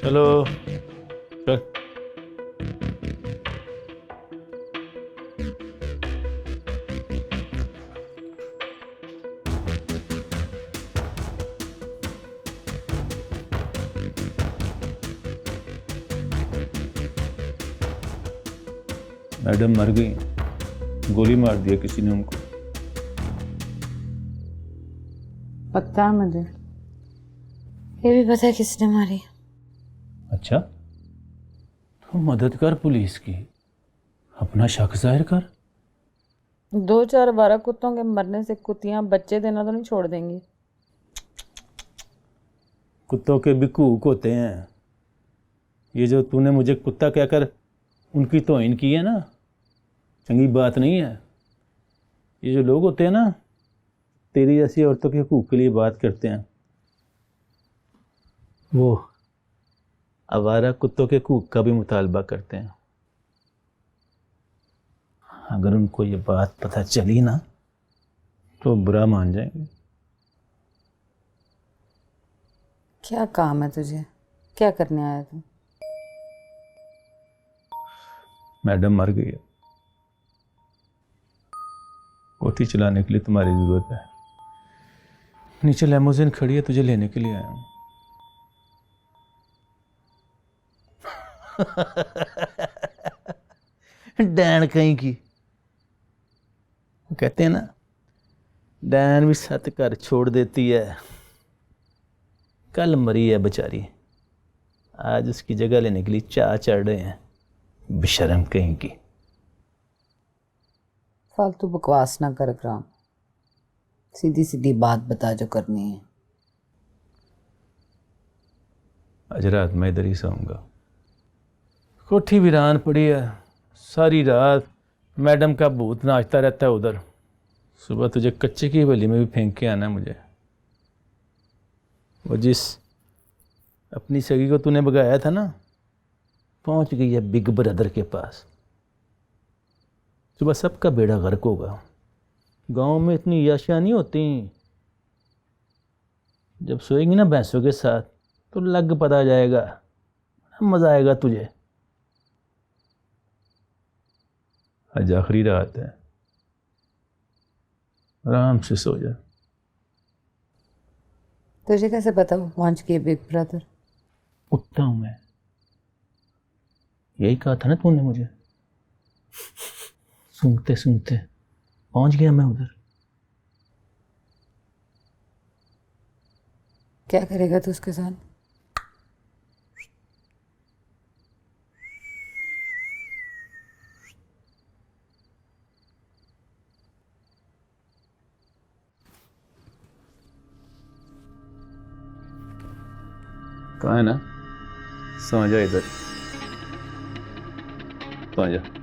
चलो चल। मैडम मर गई, गोली मार दिया किसी ने उनको। पता है मुझे, ये भी पता है किसने मारी। अच्छा, तो मदद कर पुलिस की, अपना शक जाहिर कर। 2-4 आवारा कुत्तों के मरने से कुत्तियां बच्चे देना तो नहीं छोड़ देंगी। कुत्तों के भी कूक होते हैं। ये जो तूने मुझे कुत्ता कहकर उनकी तौहीन की है ना, चंगी बात नहीं है। ये जो लोग होते हैं ना, तेरी जैसी औरतों के हकूक के लिए बात करते हैं, वो आवारा कुत्तों के हकूक का भी मुतालबा करते हैं। अगर उनको ये बात पता चली ना तो बुरा मान जाएंगे। क्या काम है तुझे, क्या करने आया तू? मैडम मर गई है, कोठी चलाने के लिए तुम्हारी जरूरत है। नीचे लेमोजिन खड़ी है, तुझे लेने के लिए आया हूं। डैन कहीं की, कहते हैं ना, डैन भी 7 घर छोड़ देती है। कल मरी है बेचारी, आज उसकी जगह लेने के लिए चाह चढ़ रहे हैं बेशरम कहीं की। फालतू बकवास ना कर ग्राम, सीधी सीधी बात बता जो करनी है। आज रात मैं इधर ही सोऊंगा। कोठी वीरान पड़ी है, सारी रात मैडम का भूत नाचता रहता है उधर। सुबह तुझे कच्चे की हवेली में भी फेंक के आना है मुझे। वो जिस अपनी सगी को तूने भगाया था ना, पहुंच गई है बिग ब्रदर के पास। सुबह सबका बेड़ा गर्क होगा। गांव में इतनी याशियां नहीं होती। जब सोएगी ना भैंसों के साथ तो लग पता जाएगा, मजा आएगा तुझे। आज आखिरी रात है, आराम से सो जा। तुझे कैसे पता वो पहुंच गई बिग ब्रदर? उठता हूं मैं, यही कहा था ना तूने मुझे। सूंघते सूंघते पहुंच गया मैं उधर। क्या करेगा तू उसके साथ? कहा है ना, सो जा इधर, सो जा।